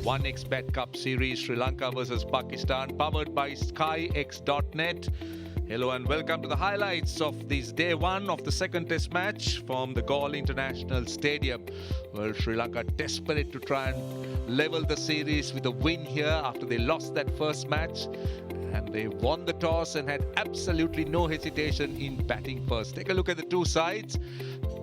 1xBet Cup Series, Sri Lanka versus Pakistan, powered by skyx.net. Hello and welcome to the highlights of this day one of the second test match from the Galle International Stadium. Well, Sri Lanka desperate to try and level the series with a win here after they lost that first match. And they won the toss and had absolutely no hesitation in batting first. Take a look at the two sides.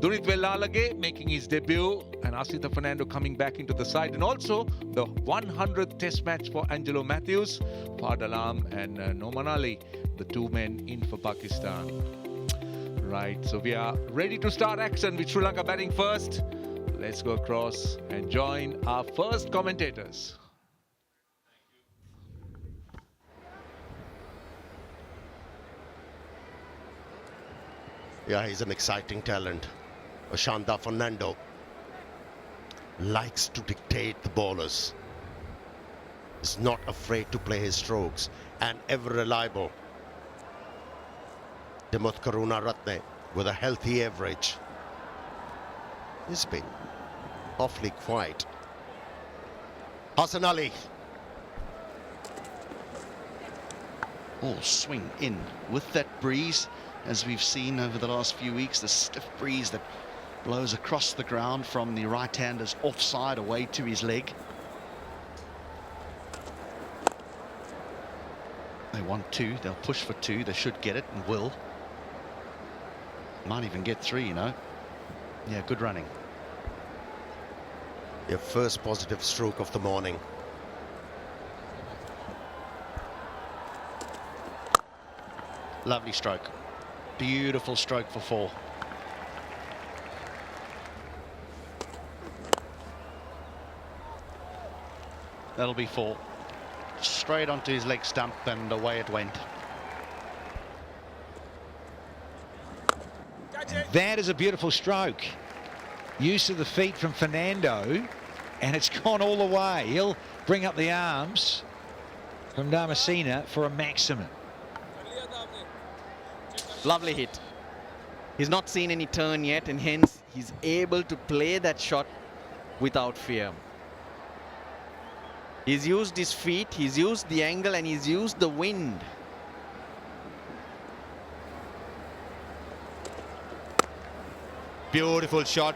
Dunith Wellalage making his debut and Asitha Fernando coming back into the side. And also the 100th test match for Angelo Matthews, Fard Alam and Noman Ali, the two men in for Pakistan. Right, so we are ready to start action with Sri Lanka batting first. Let's go across and join our first commentators. Yeah, he's an exciting talent. Asitha Fernando likes to dictate the bowlers. He's not afraid to play his strokes and ever reliable. Dimuth Karunaratne with a healthy average. He's been awfully quiet. Hassan Ali. All swing in with that breeze, as we've seen over the last few weeks, the stiff breeze that blows across the ground from the right-hander's offside away to his leg. They want two, they'll push for two, they should get it and will. Might even get three, you know. Yeah, good running. Your first positive stroke of the morning. Lovely stroke. Beautiful stroke for four. That'll be four. Straight onto his leg stump and away it went. That is a beautiful stroke. Use of the feet from Fernando, and it's gone all the way. He'll bring up the arms from Damasina for a maximum. Lovely hit. He's not seen any turn yet, and hence he's able to play that shot without fear. He's used his feet, he's used the angle, and he's used the wind. Beautiful shot.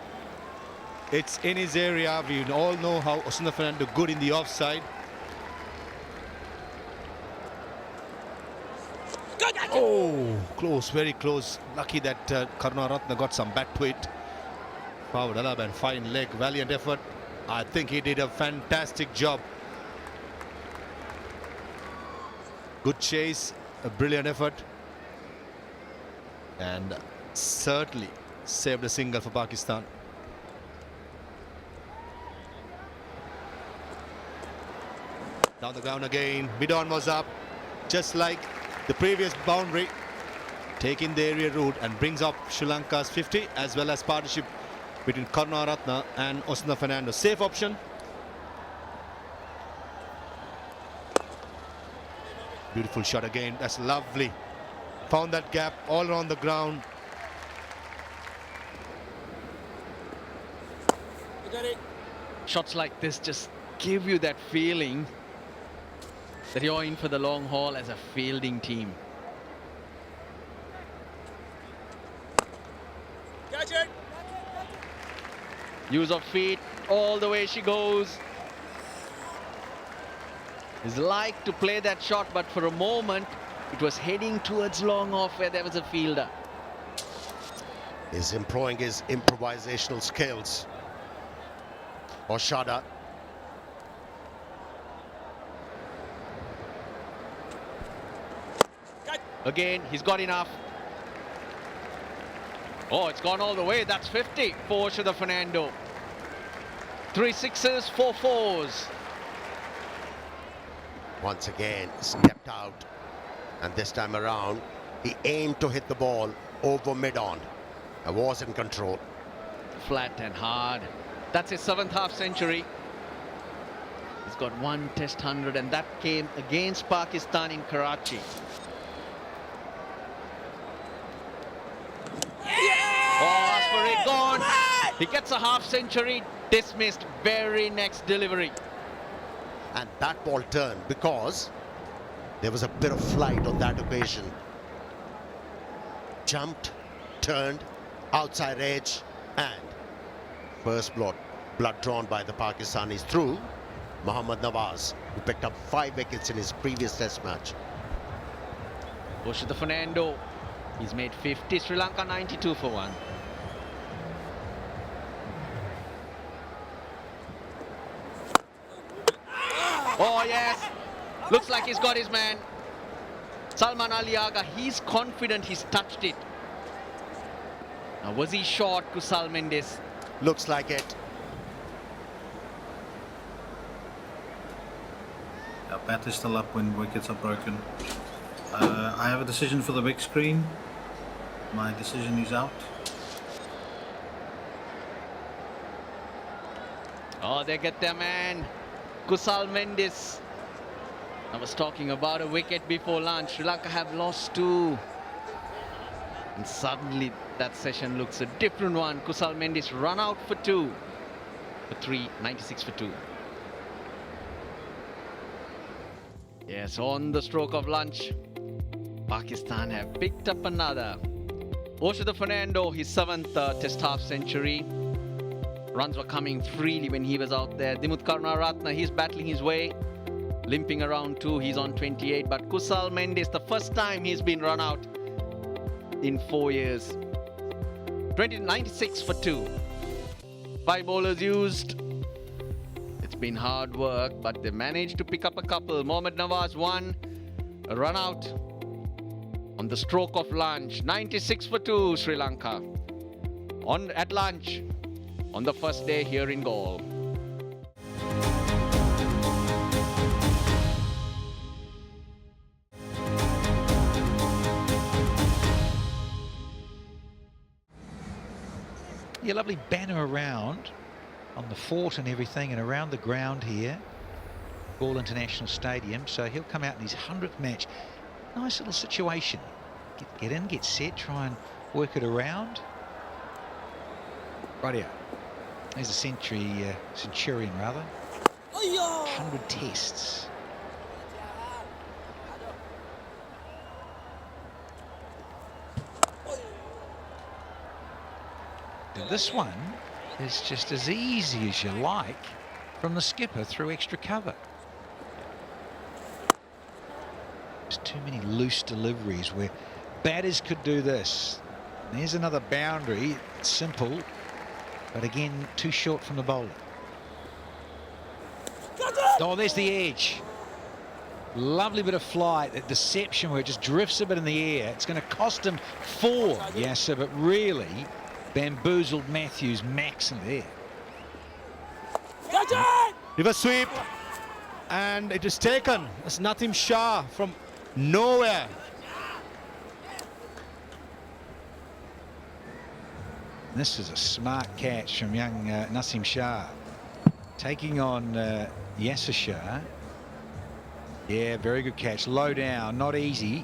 It's in his area. We all know how Asitha Fernando good in the offside. Oh, close, very close. Lucky that Karunaratne got some back to it. Fard Alam and fine leg, valiant effort. I think he did a fantastic job. Good chase, a brilliant effort. And certainly saved a single for Pakistan. Down the ground again. Mid-on was up, just like the previous boundary, taking the area route and brings up Sri Lanka's 50, as well as partnership between Karunaratne and Asitha Fernando. Safe option. Beautiful shot again. That's lovely. Found that gap all around the ground. Shots like this just give you that feeling that you're in for the long haul as a fielding team. Use of feet all the way she goes. He's like to play that shot, but for a moment it was heading towards long off where there was a fielder. He's employing his improvisational skills. Oshada. Again, he's got enough. Oh, it's gone all the way. That's 50 for Asitha Fernando. 3 sixes, 4 fours. Once again stepped out, and this time around he aimed to hit the ball over mid-on. I was in control. Flat and hard. That's his 7th half century. He's got one test 100, and that came against Pakistan in Karachi. Oh, as for it, gone. He gets a half century, dismissed very next delivery. and that ball turned because there was a bit of flight on that occasion. Jumped, turned, outside edge, and first blood drawn by the Pakistanis through Mohammad Nawaz, who picked up 5 wickets in his previous test match. Push to Fernando. He's made 50. Sri Lanka 92 for 1. Oh yes, looks like he's got his man. Salman Ali Agha, he's confident he's touched it. Now was he short, Kusal Mendes? Looks like it. Bat is still up when wickets are broken. I have a decision for the big screen. My decision is out. Oh, they get their man, Kusal Mendes. I was talking about a wicket before lunch. Sri Lanka have lost 2. And suddenly that session looks a different one. Kusal Mendes run out for 2. For 3, 96 for 2. Yes, on the stroke of lunch, Pakistan have picked up another. Oshada Fernando, his 7th test half century. Runs were coming freely when he was out there. Dimuth Karunaratne, he's battling his way, limping around too. He's on 28. But Kusal Mendes, the first time he's been run out in 4 years. 96 for 2. 5 bowlers used. It's been hard work, but they managed to pick up a couple. Mohammad Nawaz 1, a run out on the stroke of lunch. 96 for 2, Sri Lanka. At lunch on the first day here in Galle. Yeah, lovely banner around on the fort and everything and around the ground here. Galle International Stadium. So he'll come out in his 100th match. Nice little situation. Get in, get set, try and work it around. Rightio. There's a centurion rather. 100 tests. This one is just as easy as you like from the skipper through extra cover. There's too many loose deliveries where batters could do this. There's another boundary. It's simple, but again, too short from the bowler. Oh, there's the edge. Lovely bit of flight, that deception where it just drifts a bit in the air. It's going to cost him 4, yes, sir, but really bamboozled Matthews max in there. Reverse sweep, and it is taken. It's Nasim Shah from nowhere. This is a smart catch from young Nasim Shah, taking on Yasir Shah. Yeah, very good catch. Low down, not easy.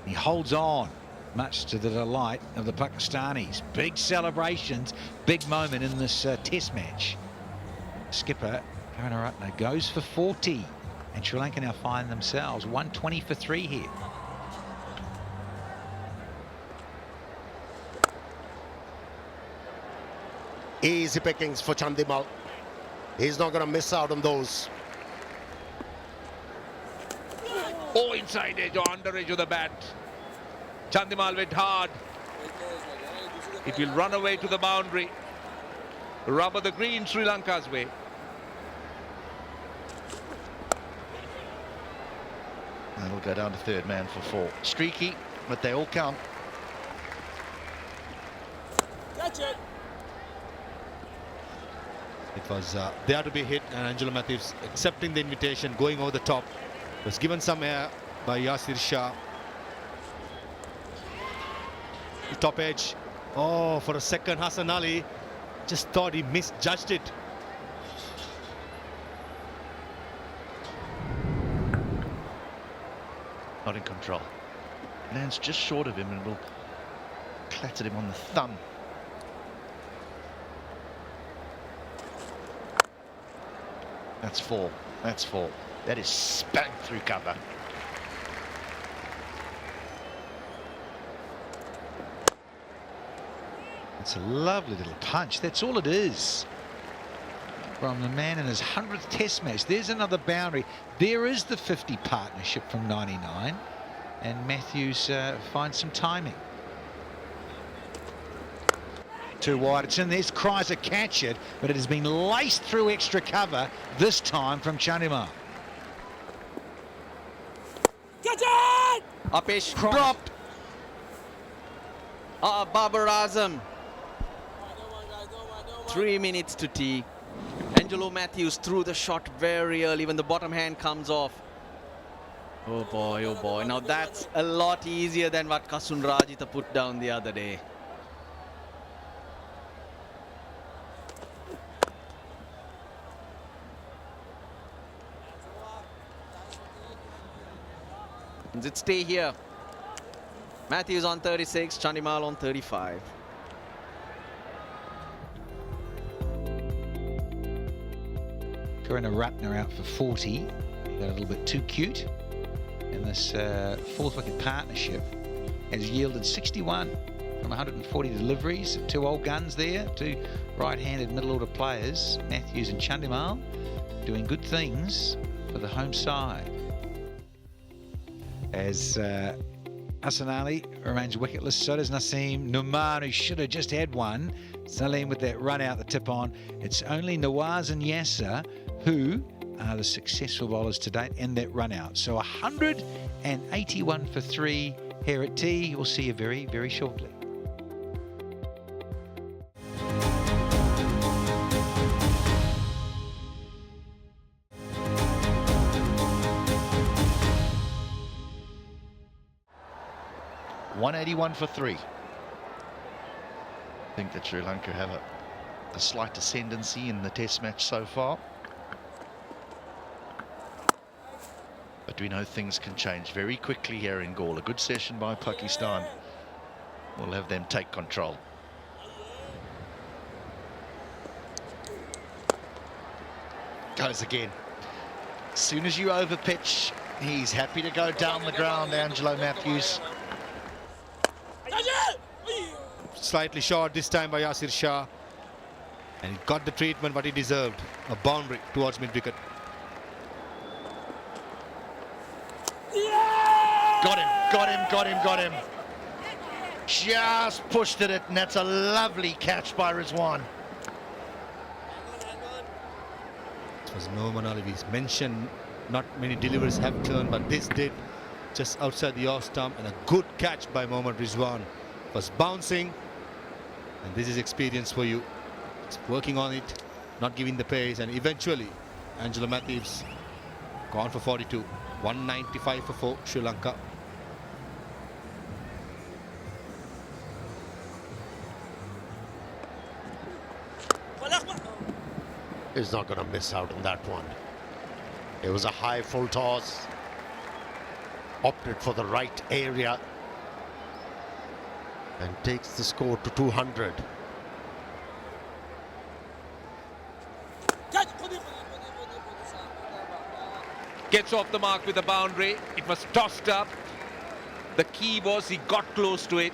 He holds on, much to the delight of the Pakistanis. Big celebrations, big moment in this test match. Skipper Karunaratne goes for 40, and Sri Lanka now find themselves 120 for 3 here. Easy pickings for Chandimal. He's not going to miss out on those. Oh, inside edge or under edge of the bat. Chandimal went hard. It will run away to the boundary. Rubber the green, Sri Lanka's way. That'll go down to 3rd man for 4. Streaky, but they all count. Catch it. It was there to be hit, and Angelo Matthews accepting the invitation, going over the top. Was given some air by Yasir Shah. Top edge. Oh, for a second, Hassan Ali just thought he misjudged it. Not in control. Lands just short of him and will clattered him on the thumb. That's four. That's four. That is spanked through cover. It's a lovely little punch. That's all it is. From the man in his 100th test match. There's another boundary. There is the 50 partnership from 99. And Matthews finds some timing. Too wide. It's in there. Tries to catch it, but it has been laced through extra cover, this time from Chandimal. Catch it! Apesh dropped. Babar Azam. 3 minutes to tea. Angelo Matthews threw the shot very early when the bottom hand comes off. Oh boy, oh boy. Now that's a lot easier than what Kasun Rajitha put down the other day. Does it stay here? Matthews on 36, Chandimal on 35. Karina Ratner out for 40. He got a little bit too cute. And this fourth wicket partnership has yielded 61 from 140 deliveries. Two old guns there, two right-handed middle-order players, Matthews and Chandimal, doing good things for the home side. As Hassan Ali remains wicketless, so does Naseem. Numan, who should have just had one. Salim with that run out the tip on. It's only Nawaz and Yasser who are the successful bowlers to date in that run out. So 181 for 3 here at tea. We'll see you very, very shortly. .181 for 3. I think that Sri Lanka have a slight ascendancy in the test match so far. But we know things can change very quickly here in Galle. A good session by Pakistan will have them take control. Goes again. As soon as you overpitch, he's happy to go down the ground, Angelo Matthews. Slightly short this time by Yasir Shah. And he got the treatment what he deserved. A boundary towards mid-wicket. Got him, got him, got him, got him. Just pushed at it, and that's a lovely catch by Rizwan. It was Mohammad Ali. He's mentioned not many deliveries have turned, but this did, just outside the off stump, and a good catch by Mohammad Rizwan. Was bouncing, and this is experience for you. It's working on it, not giving the pace, and eventually Angelo Matthews gone for 42. 195 for 4, Sri Lanka. He's not going to miss out on that one. It was a high full toss. Opted for the right area. And takes the score to 200. Gets off the mark with a boundary. It was tossed up. The key was he got close to it.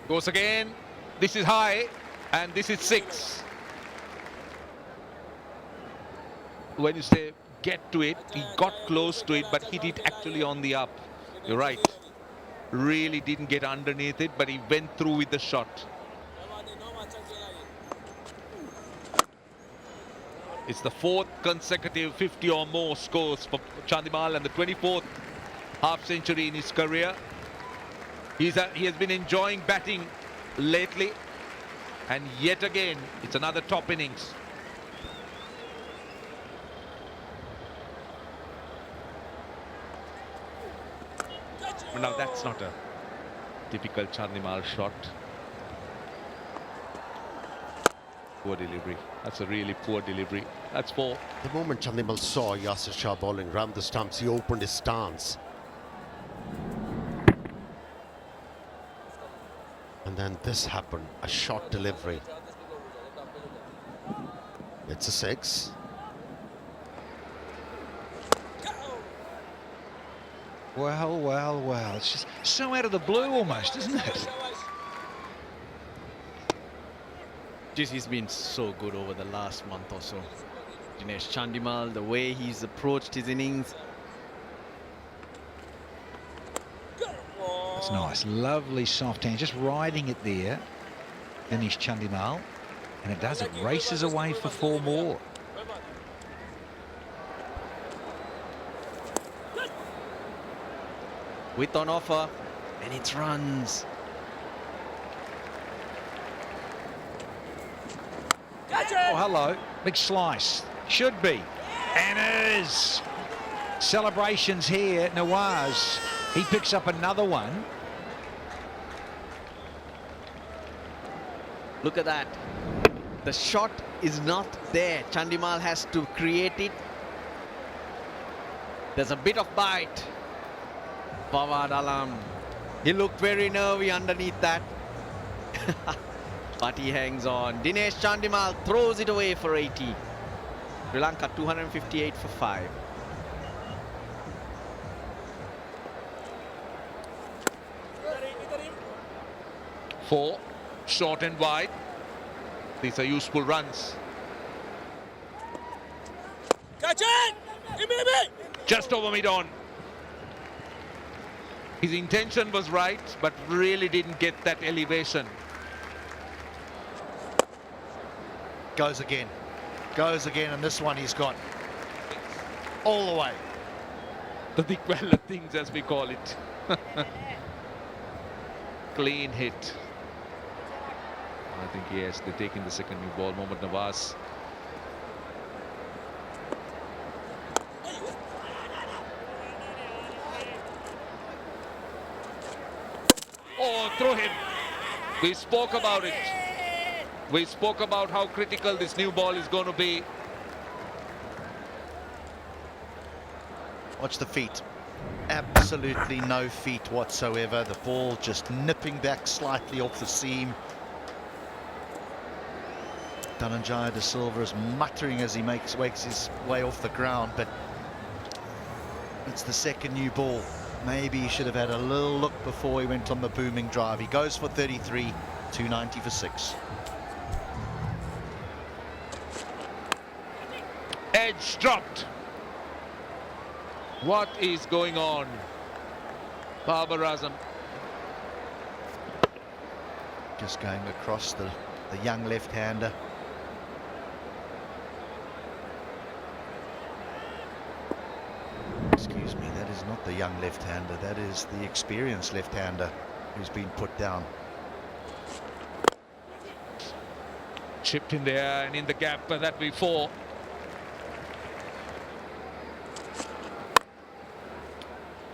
Goes again. This is high. And this is 6. When you say get to it, he got close to it, but hit it actually on the up. You're right. Really didn't get underneath it, but he went through with the shot. It's the 4th consecutive 50 or more scores for Chandimal and the 24th half century in his career. He has been enjoying batting lately, and yet again it's another top innings. Now that's not a typical Chandimal shot. Poor delivery. That's a really poor delivery. That's 4. The moment Chandimal saw Yasir Shah bowling round the stumps, he opened his stance. And then this happened, a short delivery. It's a 6. Well, well, well. It's just so out of the blue almost, isn't it? Geez, he's been so good over the last month or so. Dinesh Chandimal, the way he's approached his innings. It's nice. Lovely soft hand. Just riding it there. Dinesh Chandimal. And it does. It races away for 4 more. Width on offer, and it's runs. Oh, hello. Big slice. Should be. And is. Celebrations here. Nawaz. He picks up another one. Look at that. The shot is not there. Chandimal has to create it. There's a bit of bite. Fawad Alam. He looked very nervy underneath that. But he hangs on. Dinesh Chandimal throws it away for 80. Sri Lanka 258 for 5. Four, short and wide. These are useful runs. Catch it! Just over mid-on. His intention was right, but really didn't get that elevation. Goes again. Goes again, and this one he's got all the way. The Dikwella things, as we call it. Clean hit. I think yes, they're taking the second new ball. Mohammad Nawaz. Oh, through him. We spoke about it. We spoke about how critical this new ball is going to be. Watch the feet. Absolutely no feet whatsoever. The ball just nipping back slightly off the seam. Dhananjaya De Silva is muttering as he wakes his way off the ground, but it's the second new ball. Maybe he should have had a little look before he went on the booming drive. He goes for 33, 290 for 6. Edge dropped. What is going on? Babar Azam. Just going across the young left-hander. Excuse me, that is not the young left-hander. That is the experienced left-hander who's been put down. Chipped in there and in the gap, but that before.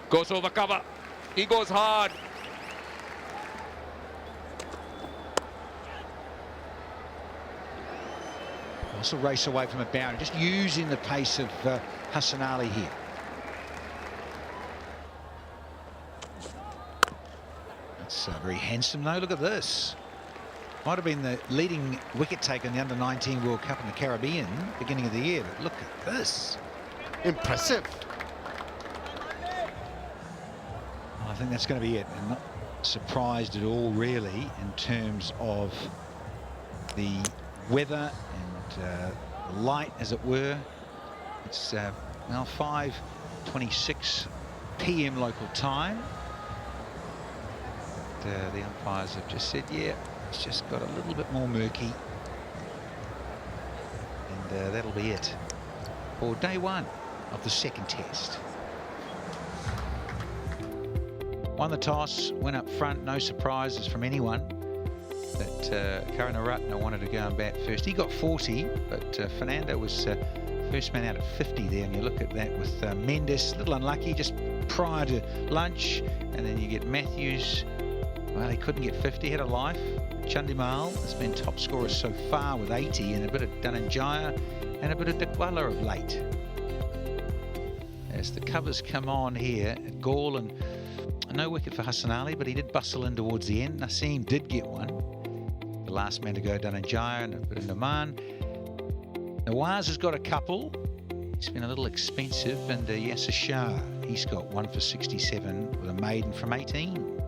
Goes over cover. He goes hard. Also race away from a boundary, just using the pace of Hassan Ali here. That's very handsome though. Look at this. Might have been the leading wicket taker in the Under-19 World Cup in the Caribbean beginning of the year, but look at this. Impressive. I think that's going to be it. I'm not surprised at all, really, in terms of the weather and the light, as it were. It's now 5:26 p.m. local time. The umpires have just said, yeah, it's just got a little bit more murky. And that'll be it for day 1 of the second test. Won the toss, went up front, no surprises from anyone. But Karunaratne wanted to go and bat first. He got 40, but Fernando was first man out at 50 there. And you look at that with Mendes, a little unlucky just prior to lunch. And then you get Matthews. Well, he couldn't get 50, had a life. Chandimal has been top scorer so far with 80, and a bit of Dhananjaya and a bit of Dikwella of late. As the covers come on here at Gaul, and no wicket for Hassan Ali, but he did bustle in towards the end. Naseem did get one. The last man to go, Dhananjaya, and a bit of Naman. Nawaz has got a couple. It's been a little expensive, and Yasser Shah, he's got one for 67 with a maiden from 18.